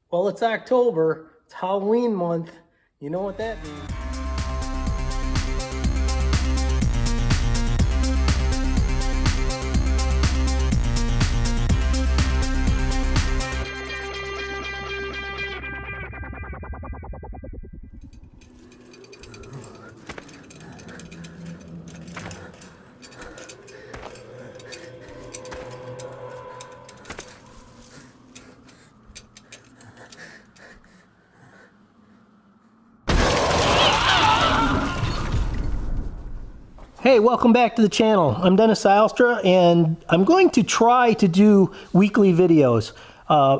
Well, it's October. It's Halloween month. You know what that means. Hey, welcome back to the channel. I'm Dennis Silstra, and I'm going to try to do weekly videos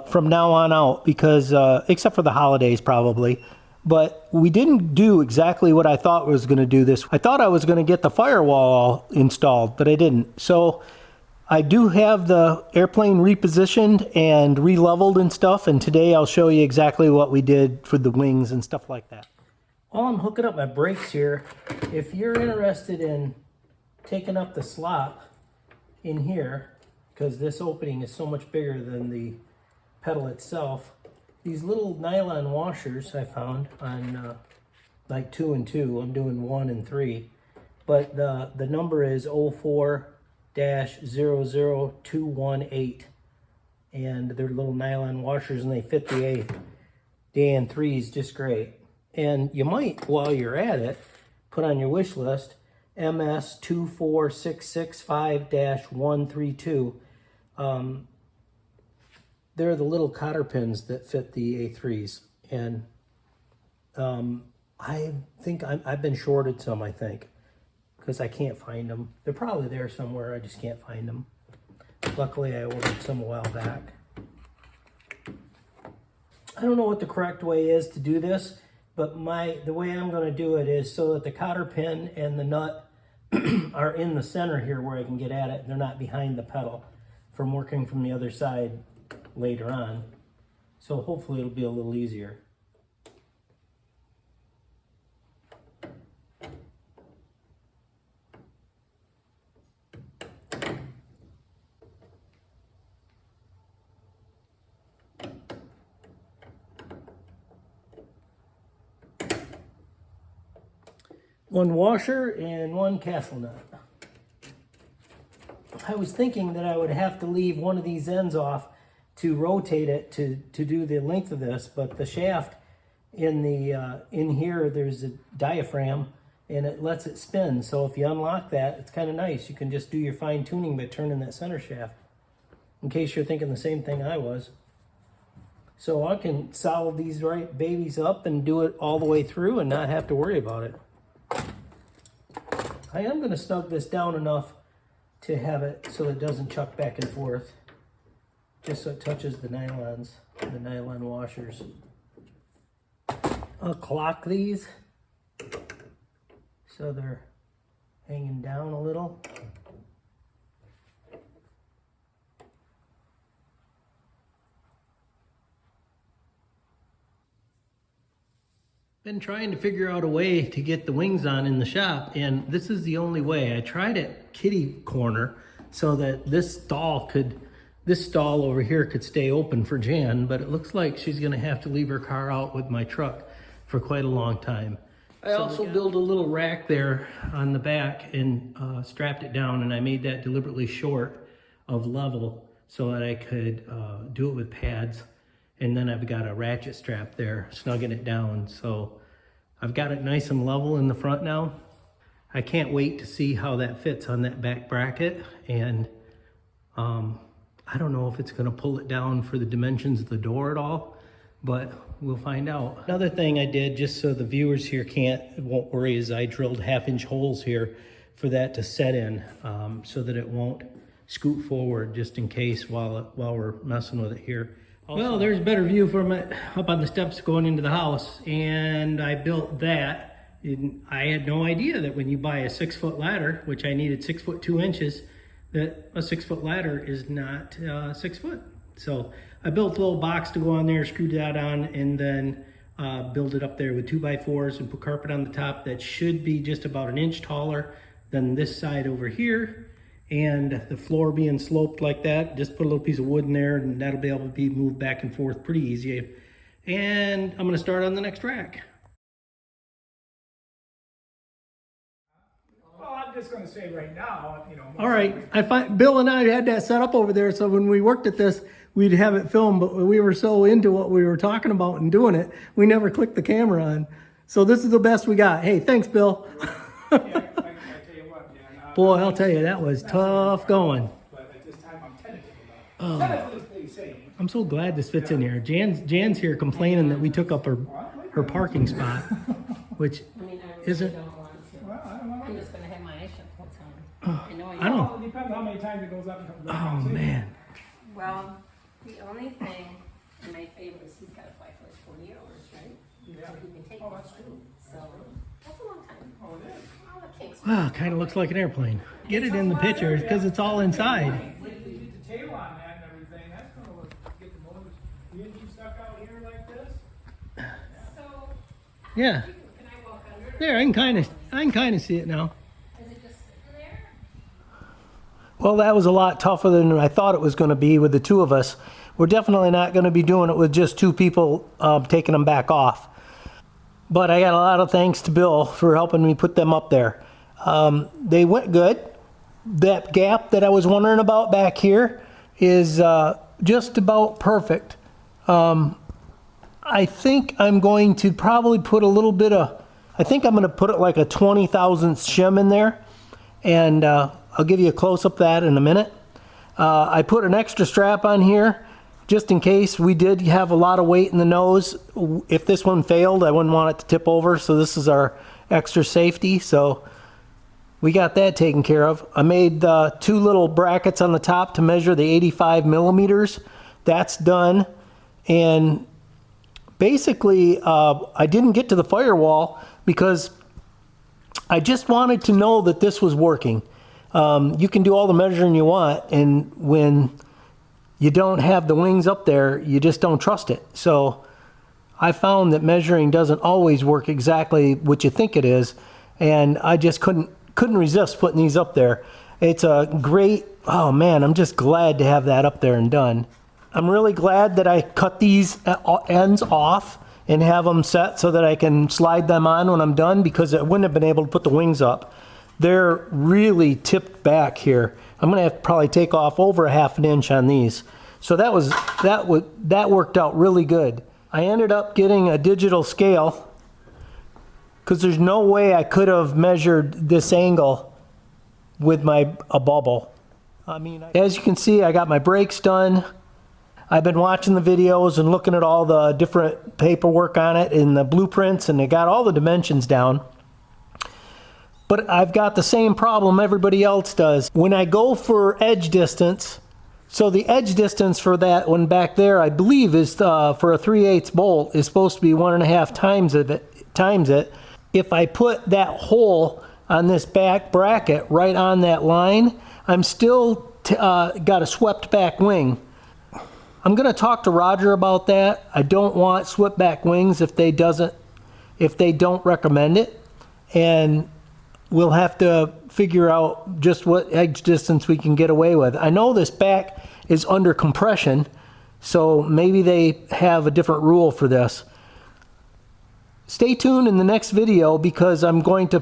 from now on out because, except for the holidays probably, but we didn't do exactly what I thought was going to do this. I thought I was going to get the firewall installed, but I didn't. So I do have the airplane repositioned and re-leveled and stuff, and today I'll show you exactly what we did for the wings and stuff like that. While I'm hooking up my brakes here, if you're interested in taking up the slot in here, because this opening is so much bigger than the pedal itself, these little nylon washers I found on like 2 and 2. I'm doing 1 and 3, but the number is 04-00218, and they're little nylon washers and they fit the AN3s just great. And you might, while you're at it, put on your wish list MS24665-132. They're the little cotter pins that fit the A3s. And I think I've been shorted some, I think, because I can't find them. They're probably there somewhere, I just can't find them. Luckily, I ordered some a while back. I don't know what the correct way is to do this, but the way I'm going to do it is so that the cotter pin and the nut are in the center here where I can get at it, and they're not behind the pedal from working from the other side later on. So hopefully it'll be a little easier. One washer and one castle nut. I was thinking that I would have to leave one of these ends off to rotate it to do the length of this, but the shaft in here, there's a diaphragm and it lets it spin. So if you unlock that, it's kind of nice. You can just do your fine tuning by turning that center shaft, in case you're thinking the same thing I was. So I can solve these right babies up and do it all the way through and not have to worry about it. I am going to snug this down enough to have it so it doesn't chuck back and forth, just so it touches the nylons, the nylon washers. I'll clock these so they're hanging down a little. Been trying to figure out a way to get the wings on in the shop, and this is the only way. I tried at kitty corner so that this stall over here could stay open for Jan, but it looks like she's gonna have to leave her car out with my truck for quite a long time. I also built a little rack there on the back and strapped it down, and I made that deliberately short of level so that I could do it with pads. And then I've got a ratchet strap there, snugging it down. So I've got it nice and level in the front now. I can't wait to see how that fits on that back bracket. And I don't know if it's gonna pull it down for the dimensions of the door at all, but we'll find out. Another thing I did, just so the viewers here won't worry, is I drilled 1/2-inch holes here for that to set in, so that it won't scoot forward just in case while we're messing with it here. Well, there's a better view from it up on the steps going into the house, and I built that. I had no idea that when you buy a 6-foot ladder, which I needed 6 foot 2 inches, that a 6-foot ladder is not 6 foot. So I built a little box to go on there, screwed that on, and then build it up there with 2x4s and put carpet on the top that should be just about 1 inch taller than this side over here. And the floor being sloped like that, just put a little piece of wood in there and that'll be able to be moved back and forth pretty easy. and I'm gonna start on the next rack. Well, I'm just gonna say right now, you know. All right, Bill and I had that set up over there, so when we worked at this, we'd have it filmed, but we were so into what we were talking about and doing it, we never clicked the camera on. So this is the best we got. Hey, thanks, Bill. Yeah, I tell you what, Dan. Boy, I'll tell you, that was tough going. But at this time, I'm tentative about it. Tentatively saying. I'm so glad this fits in here. Jan's here complaining that we took up her parking spot, which I mean, I really isn't. don't want to. Well, I don't know. I'm just gonna have my eyes shut the whole time. I know I don't. Well, it depends how many times it goes up and comes back Oh down, too. man. Well, the only thing in my favor is he's got to fly for his 40 hours, right? Yeah. So he can take Oh, it. that's true. So that's a long time. Oh, it is. Well, the kinks. Wow, kind of looks like an airplane. Get it in the picture because it's all inside. Wait till you get the tail on that and everything, that's gonna look, get the motors, the engine stuck out here like this. So Yeah. can I walk under? There, I can kind of see it now. Is it just sitting there? Well, that was a lot tougher than I thought it was going to be with the two of us. We're definitely not going to be doing it with just two people taking them back off. But I got a lot of thanks to Bill for helping me put them up there. They went good. That gap that I was wondering about back here is just about perfect. I think I'm going to probably put a little bit of, I think I'm going to put it like a 20 thousandths shim in there. And I'll give you a close-up of that in a minute. I put an extra strap on here just in case we did have a lot of weight in the nose. If this one failed, I wouldn't want it to tip over, so this is our extra safety. So we got that taken care of. I made two little brackets on the top to measure the 85 millimeters. That's done. And basically, I didn't get to the firewall because I just wanted to know that this was working. You can do all the measuring you want, and when you don't have the wings up there, you just don't trust it. So I found that measuring doesn't always work exactly what you think it is, and I just couldn't resist putting these up there. It's a great, oh man, I'm just glad to have that up there and done. I'm really glad that I cut these ends off and have them set so that I can slide them on when I'm done, because I wouldn't have been able to put the wings up. They're really tipped back here. I'm gonna have to probably take off over a ½ inch on these. So that worked out really good. I ended up getting a digital scale because there's no way I could have measured this angle with a bubble. I mean, as you can see, I got my brakes done. I've been watching the videos and looking at all the different paperwork on it and the blueprints, and they got all the dimensions down. But I've got the same problem everybody else does. When I go for edge distance, so the edge distance for that one back there, I believe is for a 3/8 bolt is supposed to be 1.5 times it. If I put that hole on this back bracket right on that line, I'm still got a swept back wing. I'm gonna talk to Roger about that. I don't want swept back wings if they don't recommend it. And we'll have to figure out just what edge distance we can get away with. I know this back is under compression, so maybe they have a different rule for this. Stay tuned in the next video because I'm going to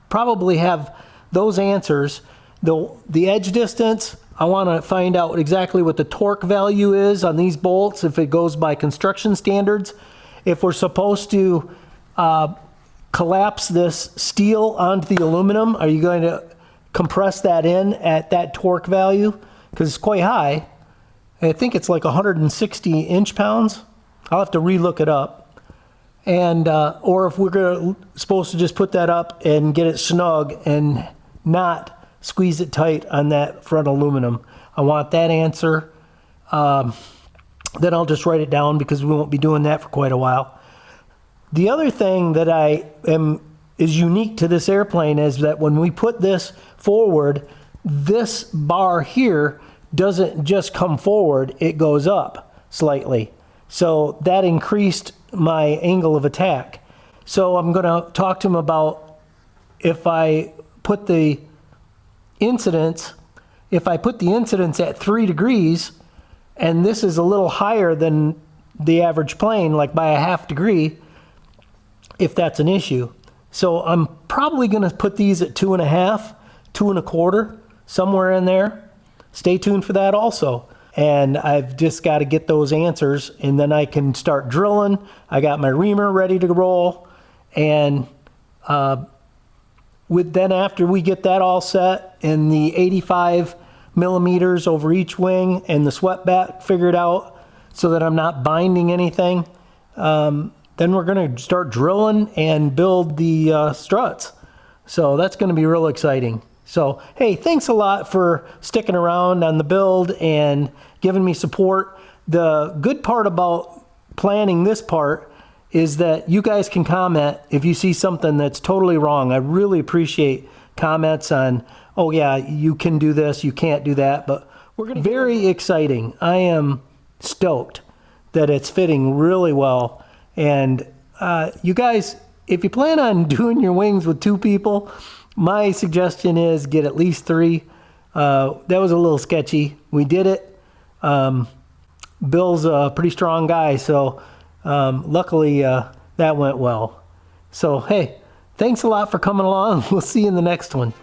probably have those answers. The edge distance, I want to find out exactly what the torque value is on these bolts, if it goes by construction standards, if we're supposed to collapse this steel onto the aluminum. Are you going to compress that in at that torque value? Because it's quite high. I think it's like 160 inch-pounds. I'll have to relook it up. And or if we're supposed to just put that up and get it snug and not squeeze it tight on that front aluminum. I want that answer. Then I'll just write it down because we won't be doing that for quite a while. The other thing that is unique to this airplane is that when we put this forward, this bar here doesn't just come forward, it goes up slightly. So that increased my angle of attack. So I'm gonna talk to him about if I put the incidence at 3 degrees, and this is a little higher than the average plane like by a half degree if that's an issue. So I'm probably going to put these at 2.5, 2.25, somewhere in there. Stay tuned for that also. And I've just got to get those answers, and then I can start drilling. I got my reamer ready to roll, and then after we get that all set and the 85 millimeters over each wing and the swept back figured out so that I'm not binding anything, then we're going to start drilling and build the struts. So that's going to be real exciting. So, hey, thanks a lot for sticking around on the build and giving me support. The good part about planning this part is that you guys can comment if you see something that's totally wrong. I really appreciate comments on, oh yeah, you can do this, you can't do that, but we're gonna very exciting. I am stoked that it's fitting really well. And you guys, if you plan on doing your wings with 2 people, my suggestion is get at least 3. That was a little sketchy. We did it. Bill's a pretty strong guy, so luckily that went well. So hey, thanks a lot for coming along. We'll see you in the next one.